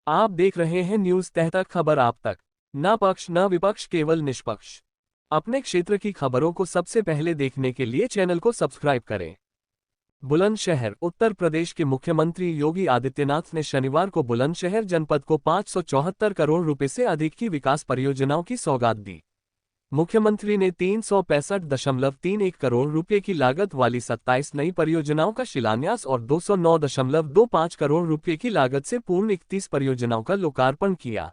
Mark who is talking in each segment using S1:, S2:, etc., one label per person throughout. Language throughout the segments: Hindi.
S1: आप देख रहे हैं न्यूज तहतक, खबर आप तक। न पक्ष न विपक्ष, केवल निष्पक्ष। अपने क्षेत्र की खबरों को सबसे पहले देखने के लिए चैनल को सब्सक्राइब करें। बुलंदशहर। उत्तर प्रदेश के मुख्यमंत्री योगी आदित्यनाथ ने शनिवार को बुलंदशहर जनपद को 574 करोड़ रुपए से अधिक की विकास परियोजनाओं की सौगात दी। मुख्यमंत्री ने 365.31 करोड़ रुपए की लागत वाली 27 नई परियोजनाओं का शिलान्यास और 209.25 करोड़ रुपए की लागत से पूर्ण 31 परियोजनाओं का लोकार्पण किया।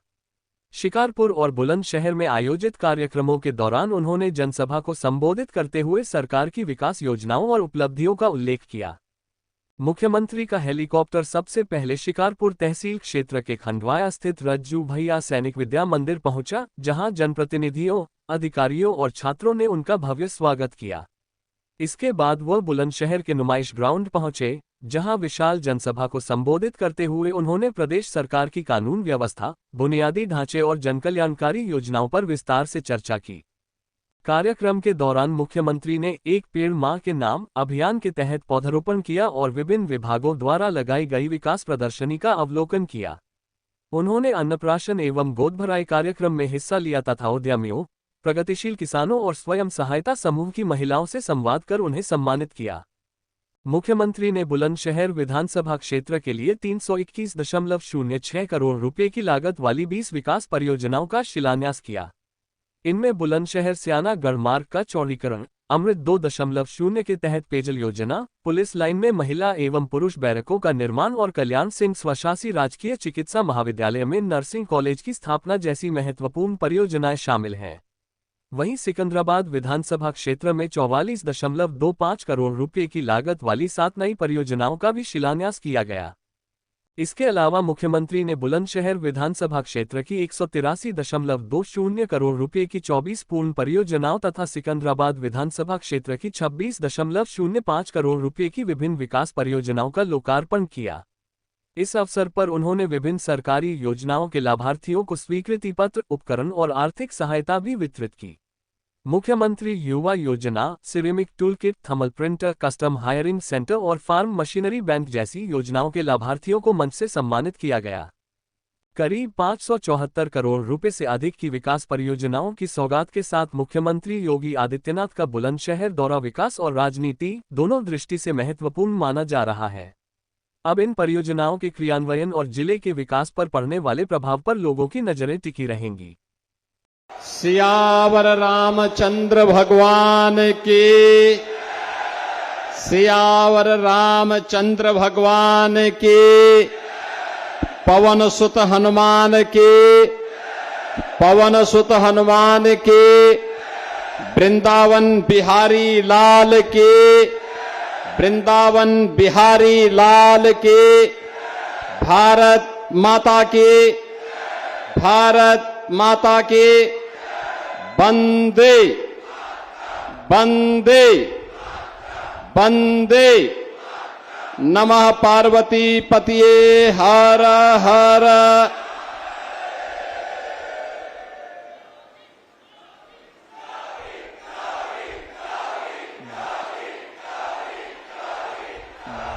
S1: शिकारपुर और बुलंदशहर में आयोजित कार्यक्रमों के दौरान उन्होंने जनसभा को संबोधित करते हुए सरकार की विकास योजनाओं और उपलब्धियों का उल्लेख किया। मुख्यमंत्री का हेलीकॉप्टर सबसे पहले शिकारपुर तहसील क्षेत्र के खंडवाया स्थित रज्जू भैया सैनिक विद्या मंदिर पहुंचा, जहां जनप्रतिनिधियों, अधिकारियों और छात्रों ने उनका भव्य स्वागत किया। इसके बाद वह बुलंदशहर के नुमाइश ग्राउंड पहुंचे, जहां विशाल जनसभा को संबोधित करते हुए उन्होंने प्रदेश सरकार की कानून व्यवस्था, बुनियादी ढांचे और जनकल्याणकारी योजनाओं पर विस्तार से चर्चा की। कार्यक्रम के दौरान मुख्यमंत्री ने एक पेड़ मां के नाम अभियान के तहत पौधारोपण किया और विभिन्न विभागों द्वारा लगाई गई विकास प्रदर्शनी का अवलोकन किया। उन्होंने अन्नप्राशन एवं गोद भराई कार्यक्रम में हिस्सा लिया तथा उद्यमियों, प्रगतिशील किसानों और स्वयं सहायता समूह की महिलाओं से संवाद कर उन्हें सम्मानित किया। मुख्यमंत्री ने बुलंदशहर विधानसभा क्षेत्र के लिए 321.06 करोड़ रुपए की लागत वाली 20 विकास परियोजनाओं का शिलान्यास किया। इनमें बुलंदशहर स्याना गढ़ मार्ग का चौड़ीकरण, अमृत 2.0 के तहत पेयजल योजना, पुलिस लाइन में महिला एवं पुरुष बैरकों का निर्माण और कल्याण सिंह स्वशासी राजकीय चिकित्सा महाविद्यालय में नर्सिंग कॉलेज की स्थापना जैसी महत्वपूर्ण परियोजनाएं शामिल हैं। वहीं सिकंदराबाद विधानसभा क्षेत्र में 44.25 करोड़ रुपए की लागत वाली 7 नई परियोजनाओं का भी शिलान्यास किया गया। इसके अलावा मुख्यमंत्री ने बुलंदशहर विधानसभा क्षेत्र की 183.20 करोड़ रुपए की 24 पूर्ण परियोजनाओं तथा सिकंदराबाद विधानसभा क्षेत्र की 26.05 करोड़ रुपए की विभिन्न विकास परियोजनाओं का लोकार्पण किया। इस अवसर पर उन्होंने विभिन्न सरकारी योजनाओं के लाभार्थियों को स्वीकृति पत्र, उपकरण और आर्थिक सहायता भी वितरित की। मुख्यमंत्री युवा योजना, ceramic tool kit, thermal printer, custom hiring centre और फार्म मशीनरी बैंक जैसी योजनाओं के लाभार्थियों को मंच से सम्मानित किया गया। करीब 574 करोड़ रुपए से अधिक की विकास परियोजनाओं की सौगात के साथ मुख्यमंत्री योगी आदित्यनाथ का बुलंदशहर दौरा विकास और राजनीति दोनों दृष्टि से महत्वपूर्ण माना जा रहा है। अब इन परियोजनाओं के क्रियान्वयन और जिले के विकास पर पड़ने वाले प्रभाव पर लोगों की नजरें टिकी रहेंगी।
S2: सियावर रामचंद्र भगवान की, सियावर रामचंद्र भगवान की, पवन सुत हनुमान की, पवन सुत हनुमान की, वृंदावन बिहारी लाल की, वृंदावन बिहारी लाल की, भारत माता की, भारत माता की, वंदे वंदे वंदे, नमः पार्वती पतिये हर हर।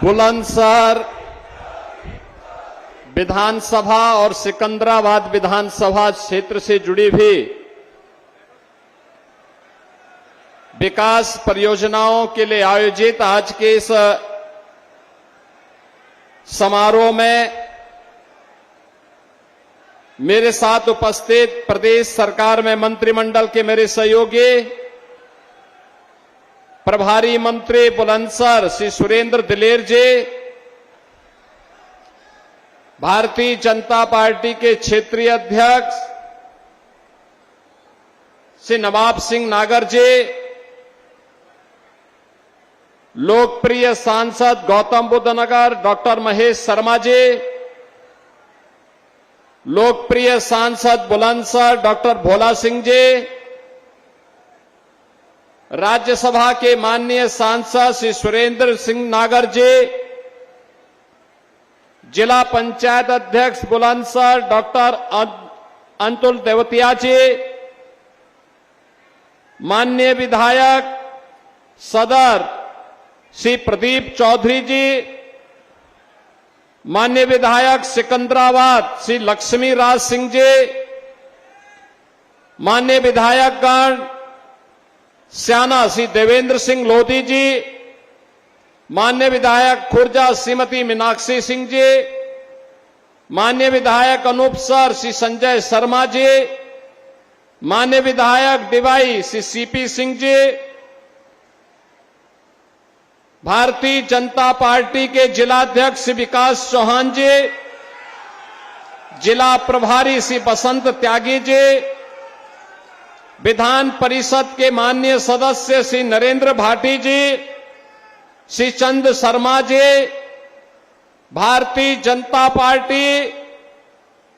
S2: बुलंदशहर विधानसभा और सिकंदराबाद विधानसभा क्षेत्र से जुड़ी भी विकास परियोजनाओं के लिए आयोजित आज के इस समारोह में मेरे साथ उपस्थित प्रदेश सरकार में मंत्रिमंडल के मेरे सहयोगी, प्रभारी मंत्री बुलंदशहर श्री सुरेंद्र दिलेर जी, भारतीय जनता पार्टी के क्षेत्रीय अध्यक्ष श्री नवाब सिंह नागर जी, लोकप्रिय सांसद गौतम बुद्ध नगर डॉक्टर महेश शर्मा जी, लोकप्रिय सांसद बुलंदशहर डॉक्टर भोला सिंह जी, राज्यसभा के माननीय सांसद श्री सुरेंद्र सिंह नागर जी, जिला पंचायत अध्यक्ष बुलंदशहर डॉक्टर अंतुल देवतिया जी, माननीय विधायक सदर श्री प्रदीप चौधरी जी, माननीय विधायक सिकंदराबाद श्री लक्ष्मी राज सिंह जी, माननीय विधायकगण स्याना श्री देवेंद्र सिंह लोधी जी, माननीय विधायक खुर्जा श्रीमती मीनाक्षी सिंह जी, माननीय विधायक अनूप सर श्री संजय शर्मा जी, माननीय विधायक डिवाई श्री सीपी सिंह जी, भारतीय जनता पार्टी के जिलाध्यक्ष श्री विकास चौहान जी, जिला प्रभारी श्री बसंत त्यागी जी, विधान परिषद के माननीय सदस्य श्री नरेंद्र भाटी जी, श्री चंद शर्मा जी, भारतीय जनता पार्टी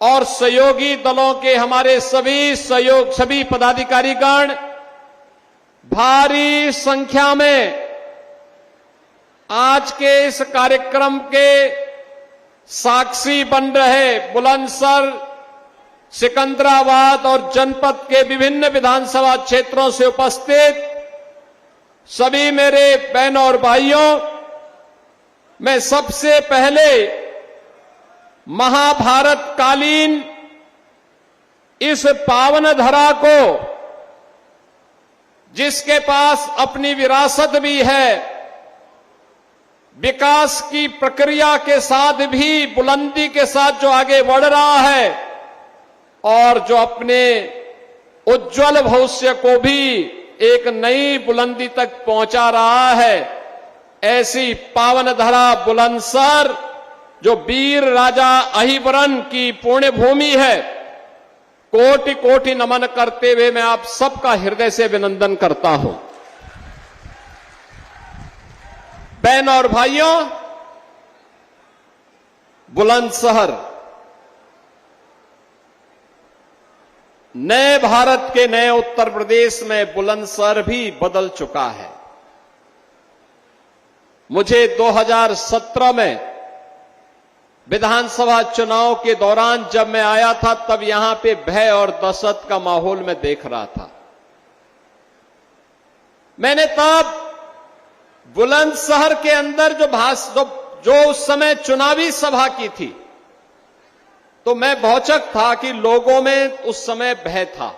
S2: और सहयोगी दलों के हमारे सभी पदाधिकारीगण, भारी संख्या में आज के इस कार्यक्रम के साक्षी बन रहे बुलंदशहर, सिकंदराबाद और जनपद के विभिन्न विधानसभा क्षेत्रों से उपस्थित सभी मेरे बहनों और भाइयों, मैं सबसे पहले महाभारत कालीन इस पावन धरा को, जिसके पास अपनी विरासत भी है, विकास की प्रक्रिया के साथ भी बुलंदी के साथ जो आगे बढ़ रहा है और जो अपने उज्जवल भविष्य को भी एक नई बुलंदी तक पहुंचा रहा है, ऐसी पावन धरा बुलंदशहर जो वीर राजा अहिबरन की पुण्य भूमि है, कोटि कोटि नमन करते हुए मैं आप सबका हृदय से अभिनंदन करता हूं। बहन और भाइयों, बुलंदशहर नए भारत के नए उत्तर प्रदेश में बुलंदशहर भी बदल चुका है। मुझे 2017 में विधानसभा चुनाव के दौरान जब मैं आया था, तब यहां पे भय और दहशत का माहौल मैं देख रहा था। मैंने तब बुलंदशहर के अंदर जो उस समय चुनावी सभा की थी, तो मैं भौचक था कि लोगों में उस समय भय था।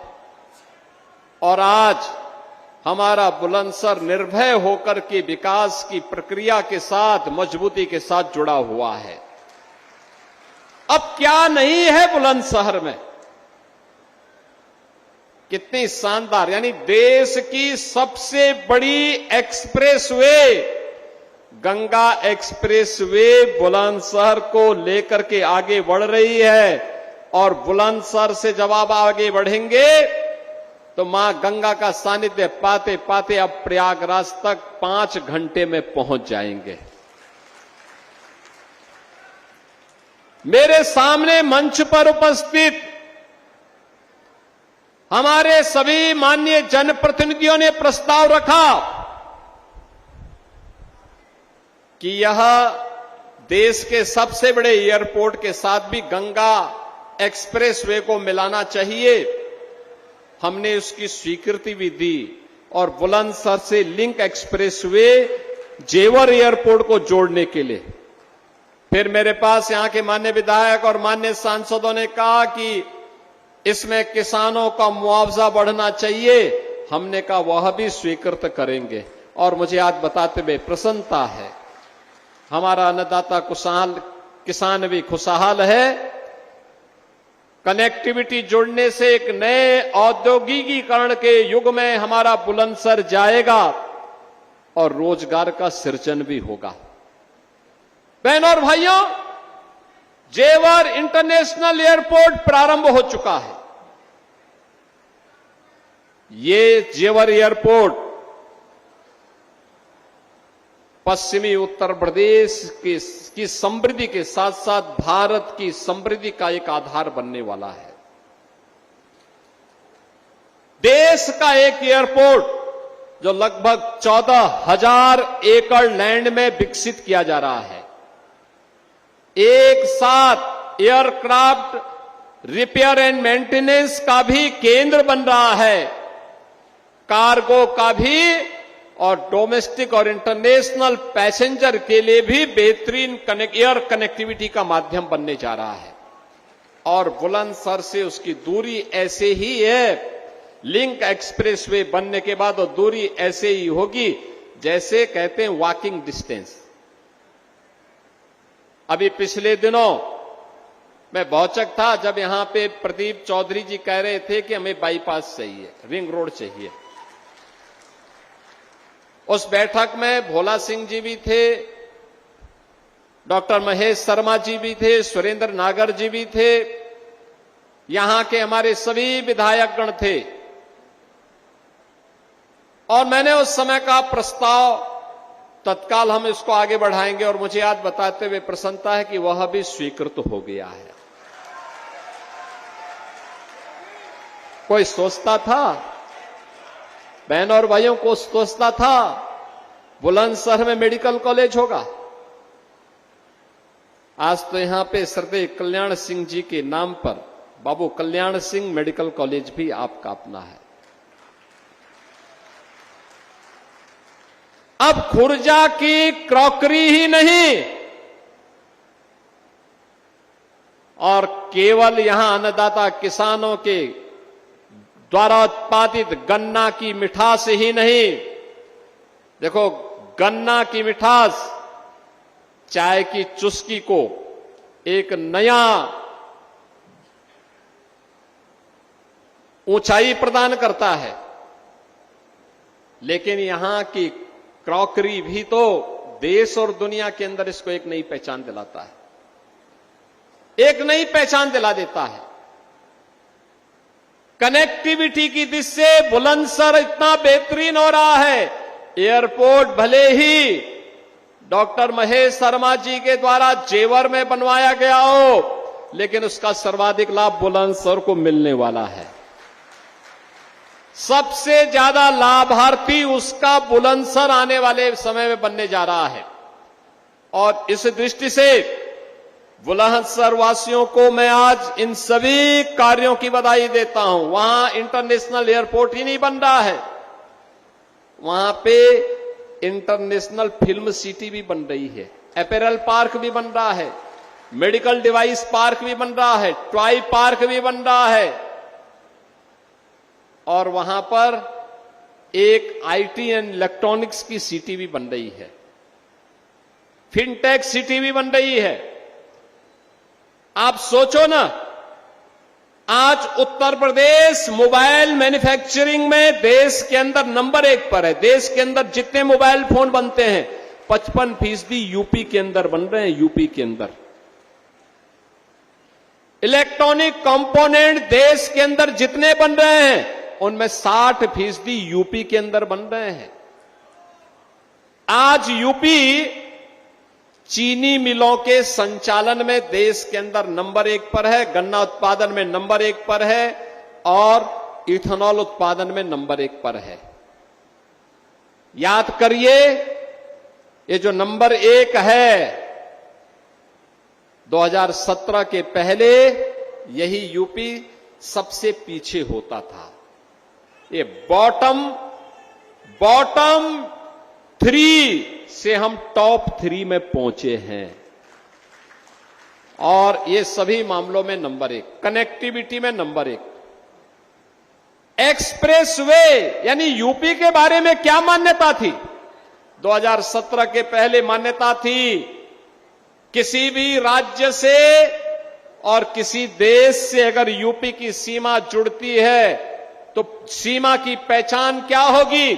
S2: और आज हमारा बुलंदशहर निर्भय होकर के विकास की प्रक्रिया के साथ मजबूती के साथ जुड़ा हुआ है। अब क्या नहीं है बुलंदशहर में, कितनी शानदार, यानी देश की सबसे बड़ी एक्सप्रेसवे, गंगा एक्सप्रेसवे बुलंदशहर को लेकर के आगे बढ़ रही है। और बुलंदशहर से जब आप आगे बढ़ेंगे तो मां गंगा का सानिध्य पाते पाते अब प्रयागराज तक 5 घंटे में पहुंच जाएंगे। मेरे सामने मंच पर उपस्थित हमारे सभी माननीय जनप्रतिनिधियों ने प्रस्ताव रखा कि यह देश के सबसे बड़े एयरपोर्ट के साथ भी गंगा एक्सप्रेसवे को मिलाना चाहिए। हमने उसकी स्वीकृति भी दी और बुलंदशहर से लिंक एक्सप्रेसवे जेवर एयरपोर्ट को जोड़ने के लिए फिर मेरे पास यहां के माननीय विधायक और माननीय सांसदों ने कहा कि इसमें किसानों का मुआवजा बढ़ना चाहिए। हमने कहा वह भी स्वीकृत करेंगे। और मुझे आज बताते हुए प्रसन्नता है, हमारा अन्नदाता किसान भी खुशहाल है। कनेक्टिविटी जुड़ने से एक नए औद्योगिकीकरण के युग में हमारा बुलंदशहर जाएगा और रोजगार का सृजन भी होगा। बहनों और भाइयों, जेवर इंटरनेशनल एयरपोर्ट प्रारंभ हो चुका है। ये जेवर एयरपोर्ट पश्चिमी उत्तर प्रदेश की समृद्धि के साथ साथ भारत की समृद्धि का एक आधार बनने वाला है। देश का एक एयरपोर्ट जो लगभग 14,000 एकड़ लैंड में विकसित किया जा रहा है। एक साथ एयरक्राफ्ट रिपेयर एंड मेंटेनेंस का भी केंद्र बन रहा है, कार्गो का भी और डोमेस्टिक और इंटरनेशनल पैसेंजर के लिए भी बेहतरीन एयर कनेक्टिविटी का माध्यम बनने जा रहा है। और बुलंदशहर से उसकी दूरी ऐसे ही है, लिंक एक्सप्रेसवे बनने के बाद वो दूरी ऐसे ही होगी जैसे कहते हैं वॉकिंग डिस्टेंस। अभी पिछले दिनों मैं भौचक था जब यहां पे प्रदीप चौधरी जी कह रहे थे कि हमें बाईपास चाहिए, रिंग रोड चाहिए। उस बैठक में भोला सिंह जी भी थे, डॉक्टर महेश शर्मा जी भी थे, सुरेंद्र नागर जी भी थे, यहां के हमारे सभी विधायकगण थे। और मैंने उस समय का प्रस्ताव तत्काल हम इसको आगे बढ़ाएंगे, और मुझे आज बताते हुए प्रसन्नता है कि वह भी स्वीकृत हो गया है। कोई सोचता था, बहन और भाइयों को सोचता था बुलंदशहर में मेडिकल कॉलेज होगा? आज तो यहां पे श्रद्धेय कल्याण सिंह जी के नाम पर बाबू कल्याण सिंह मेडिकल कॉलेज भी आपका अपना है। अब खुर्जा की क्रॉकरी ही नहीं, और केवल यहां अन्नदाता किसानों के द्वारा उत्पादित गन्ना की मिठास ही नहीं, देखो गन्ना की मिठास चाय की चुस्की को एक नया ऊंचाई प्रदान करता है, लेकिन यहां की क्रॉकरी भी तो देश और दुनिया के अंदर इसको एक नई पहचान दिलाता है, एक नई पहचान दिला देता है। कनेक्टिविटी की दृष्टि से बुलंदशहर इतना बेहतरीन हो रहा है। एयरपोर्ट भले ही डॉक्टर महेश शर्मा जी के द्वारा जेवर में बनवाया गया हो, लेकिन उसका सर्वाधिक लाभ बुलंदशहर को मिलने वाला है। सबसे ज्यादा लाभार्थी उसका बुलंदशहर आने वाले समय में बनने जा रहा है। और इस दृष्टि से बुलंदशहर वासियों को मैं आज इन सभी कार्यों की बधाई देता हूं। वहां इंटरनेशनल एयरपोर्ट ही नहीं बन रहा है, वहां पे इंटरनेशनल फिल्म सिटी भी बन रही है, अपैरल पार्क भी बन रहा है, मेडिकल डिवाइस पार्क भी बन रहा है, टॉय पार्क भी बन रहा है, और वहां पर एक आईटी एंड इलेक्ट्रॉनिक्स की सिटी भी बन रही है, फिनटेक सिटी भी बन रही है। आप सोचो ना, आज उत्तर प्रदेश मोबाइल मैन्युफैक्चरिंग में देश के अंदर नंबर 1 पर है। देश के अंदर जितने मोबाइल फोन बनते हैं 55% यूपी के अंदर बन रहे हैं, यूपी के अंदर। इलेक्ट्रॉनिक कंपोनेंट देश के अंदर जितने बन रहे हैं उनमें 60% यूपी के अंदर बन रहे हैं। आज यूपी चीनी मिलों के संचालन में देश के अंदर नंबर 1 पर है, गन्ना उत्पादन में नंबर 1 पर है, और इथेनॉल उत्पादन में नंबर 1 पर है। याद करिए, ये जो नंबर 1 है 2017 के पहले यही यूपी सबसे पीछे होता था। ये बॉटम 3 से हम टॉप 3 में पहुंचे हैं, और ये सभी मामलों में नंबर 1, कनेक्टिविटी में नंबर 1। एक्सप्रेसवे यानी यूपी के बारे में क्या मान्यता थी? 2017 के पहले मान्यता थी किसी भी राज्य से और किसी देश से अगर यूपी की सीमा जुड़ती है तो सीमा की पहचान क्या होगी?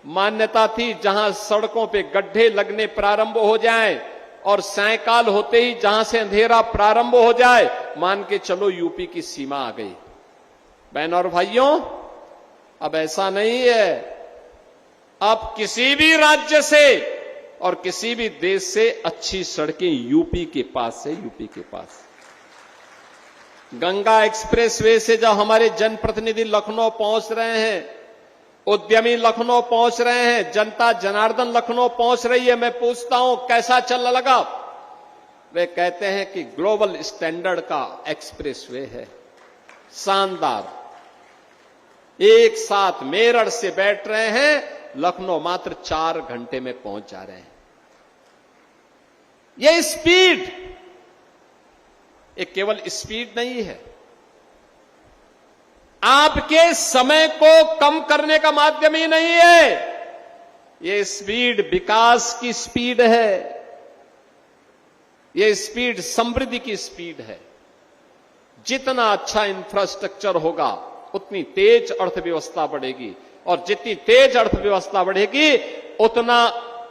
S2: मान्यता थी जहां सड़कों पे गड्ढे लगने प्रारंभ हो जाएं और सायकाल होते ही जहां से अंधेरा प्रारंभ हो जाए, मान के चलो यूपी की सीमा आ गई। बहन और भाइयों, अब ऐसा नहीं है। अब किसी भी राज्य से और किसी भी देश से अच्छी सड़कें यूपी के पास है, यूपी के पास। गंगा एक्सप्रेसवे से जब हमारे जनप्रतिनिधि लखनऊ पहुंच रहे हैं, उद्यमी लखनऊ पहुंच रहे हैं, जनता जनार्दन लखनऊ पहुंच रही है, मैं पूछता हूं कैसा चल लगा? वे कहते हैं कि ग्लोबल स्टैंडर्ड का एक्सप्रेसवे है, शानदार। एक साथ मेरठ से बैठ रहे हैं, लखनऊ मात्र 4 घंटे में पहुंच जा रहे हैं। यह स्पीड, ये केवल स्पीड नहीं है, आपके समय को कम करने का माध्यम ही नहीं है। यह स्पीड विकास की स्पीड है, यह स्पीड समृद्धि की स्पीड है। जितना अच्छा इंफ्रास्ट्रक्चर होगा उतनी तेज अर्थव्यवस्था बढ़ेगी, और जितनी तेज अर्थव्यवस्था बढ़ेगी उतना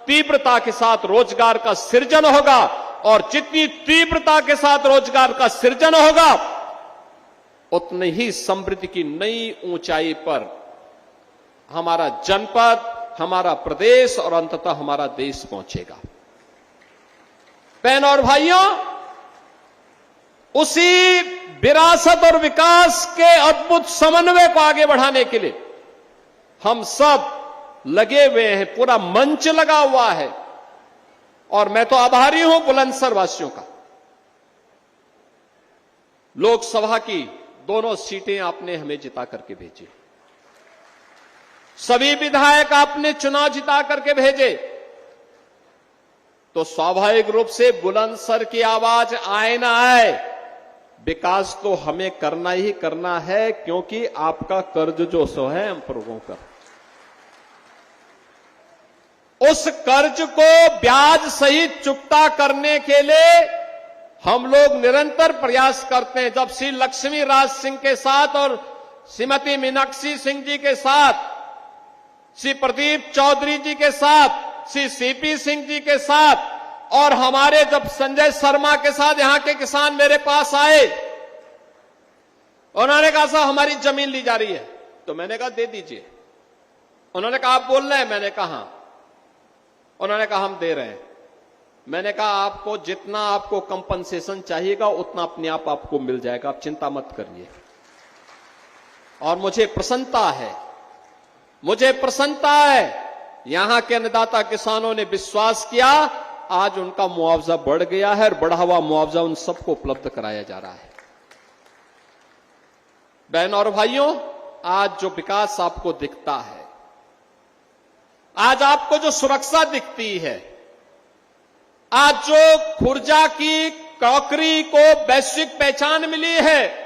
S2: तीव्रता के साथ रोजगार का सृजन होगा, और जितनी तीव्रता के साथ रोजगार का सृजन होगा उतनी ही समृद्धि की नई ऊंचाई पर हमारा जनपद, हमारा प्रदेश और अंततः हमारा देश पहुंचेगा। बहनों और भाइयों, उसी विरासत और विकास के अद्भुत समन्वय को आगे बढ़ाने के लिए हम सब लगे हुए हैं, पूरा मंच लगा हुआ है। और मैं तो आभारी हूं बुलंदशहर वासियों का। लोकसभा की दोनों सीटें आपने हमें जिता करके भेजी, सभी विधायक आपने चुनाव जिता करके भेजे, तो स्वाभाविक रूप से बुलंदशहर की आवाज आए ना आए, विकास तो हमें करना ही करना है, क्योंकि आपका कर्ज जो सो है हम पर लोगों का, उस कर्ज को ब्याज सहित चुकता करने के लिए हम लोग निरंतर प्रयास करते हैं। जब श्री लक्ष्मी राज सिंह के साथ और श्रीमती मीनाक्षी सिंह जी के साथ, श्री प्रदीप चौधरी जी के साथ, श्री सीपी सिंह जी के साथ, और हमारे जब संजय शर्मा के साथ यहां के किसान मेरे पास आए, उन्होंने कहा साहब हमारी जमीन ली जा रही है, तो मैंने कहा दे दीजिए। उन्होंने कहा आप बोल रहे हैं, मैंने कहा हाँ। उन्होंने कहा हम दे रहे हैं। मैंने कहा आपको जितना आपको कंपनसेशन चाहिएगा उतना अपने आप आपको मिल जाएगा, आप चिंता मत करिए। और मुझे प्रसन्नता है, यहां के अन्नदाता किसानों ने विश्वास किया, आज उनका मुआवजा बढ़ गया है, और बढ़ा हुआ मुआवजा उन सबको उपलब्ध कराया जा रहा है। बहनों और भाइयों, आज जो विकास आपको दिखता है, आज आपको जो सुरक्षा दिखती है, आज जो खुर्जा की क्रॉकरी को वैश्विक पहचान मिली है,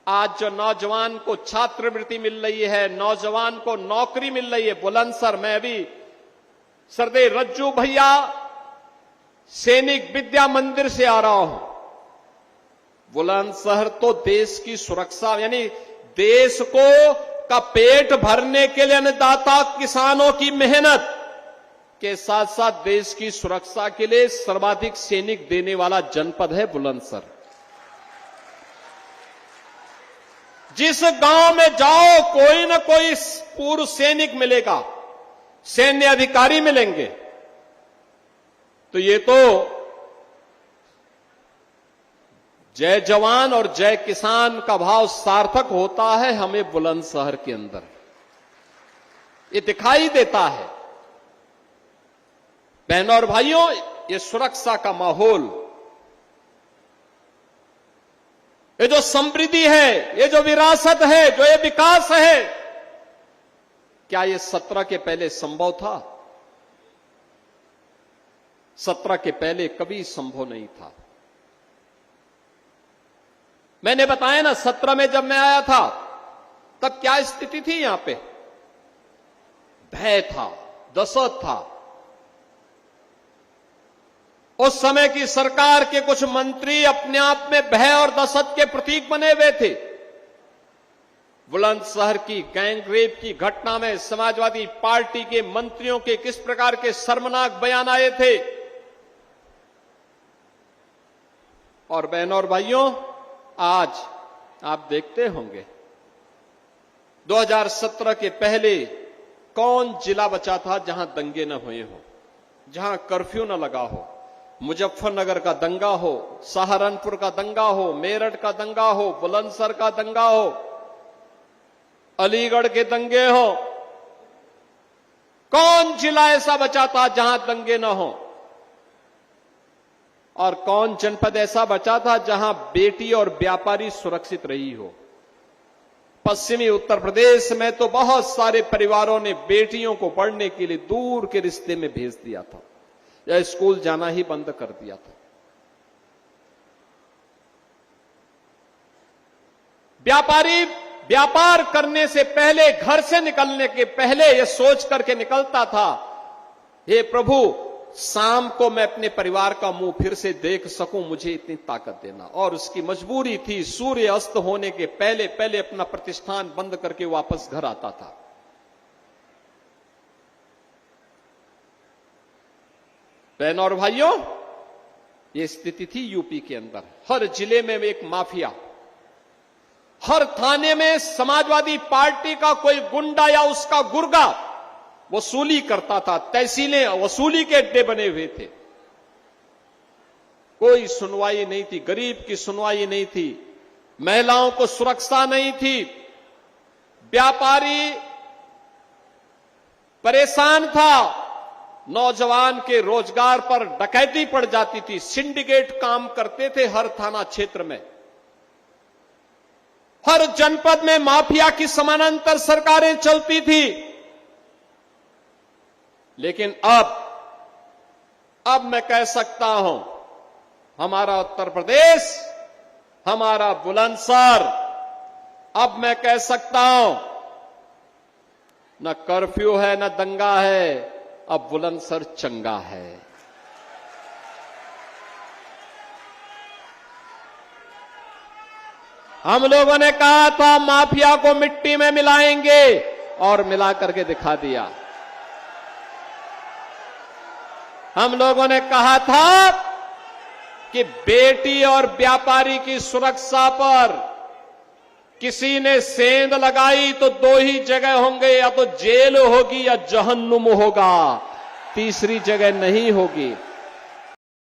S2: आज जो नौजवान को छात्रवृत्ति मिल रही है, नौजवान को नौकरी मिल रही है, बुलंदशहर में अभी सरदेव रज्जू भैया सैनिक विद्या मंदिर से आ रहा हूं। बुलंदशहर तो देश की सुरक्षा, यानी देश को का पेट भरने के लिए अन्नदाता किसानों की मेहनत के साथ साथ देश की सुरक्षा के लिए सर्वाधिक सैनिक देने वाला जनपद है बुलंदशहर। जिस गांव में जाओ कोई न कोई पूर्व सैनिक मिलेगा, सैन्य अधिकारी मिलेंगे। तो ये तो जय जवान और जय किसान का भाव सार्थक होता है हमें बुलंदशहर के अंदर, ये दिखाई देता है। बहनों और भाइयों, ये सुरक्षा का माहौल, ये जो समृद्धि है, ये जो विरासत है, जो ये विकास है, क्या ये 17 के पहले संभव था? 17 के पहले कभी संभव नहीं था। मैंने बताया ना, 17 में जब मैं आया था तब क्या स्थिति थी यहां पे? भय था, दहशत था। उस समय की सरकार के कुछ मंत्री अपने आप में भय और दहशत के प्रतीक बने हुए थे। बुलंदशहर की गैंगरेप की घटना में समाजवादी पार्टी के मंत्रियों के किस प्रकार के शर्मनाक बयान आए थे। और बहनों और भाइयों, आज आप देखते होंगे 2017 के पहले कौन जिला बचा था जहां दंगे न हुए हो, जहां कर्फ्यू न लगा हो। मुजफ्फरनगर का दंगा हो, सहारनपुर का दंगा हो, मेरठ का दंगा हो, बुलंदशहर का दंगा हो, अलीगढ़ के दंगे हो, कौन जिला ऐसा बचा था जहां दंगे न हो? और कौन जनपद ऐसा बचा था जहां बेटी और व्यापारी सुरक्षित रही हो? पश्चिमी उत्तर प्रदेश में तो बहुत सारे परिवारों ने बेटियों को पढ़ने के लिए दूर के रिश्ते में भेज दिया था या स्कूल जाना ही बंद कर दिया था। व्यापारी व्यापार करने से पहले, घर से निकलने के पहले यह सोच करके निकलता था, हे प्रभु शाम को मैं अपने परिवार का मुंह फिर से देख सकूं, मुझे इतनी ताकत देना। और उसकी मजबूरी थी, सूर्य अस्त होने के पहले पहले अपना प्रतिष्ठान बंद करके वापस घर आता था। बहनों और भाइयों, यह स्थिति थी यूपी के अंदर। हर जिले में एक माफिया, हर थाने में समाजवादी पार्टी का कोई गुंडा या उसका गुर्गा वसूली करता था। तहसीलें वसूली के अड्डे बने हुए थे। कोई सुनवाई नहीं थी, गरीब की सुनवाई नहीं थी, महिलाओं को सुरक्षा नहीं थी। व्यापारी परेशान था, नौजवान के रोजगार पर डकैती पड़ जाती थी। सिंडिकेट काम करते थे हर थाना क्षेत्र में, हर जनपद में माफिया की समानांतर सरकारें चलती थी। लेकिन अब मैं कह सकता हूं, हमारा उत्तर प्रदेश, हमारा बुलंदशहर, अब मैं कह सकता हूं, न कर्फ्यू है न दंगा है, अब बुलंदशहर चंगा है। हम लोगों ने कहा था माफिया को मिट्टी में मिलाएंगे और मिला करके दिखा दिया। हम लोगों ने कहा था कि बेटी और व्यापारी की सुरक्षा पर किसी ने सेंध लगाई तो दो ही जगह होंगे, या तो जेल होगी या जहन्नुम होगा, तीसरी जगह नहीं होगी।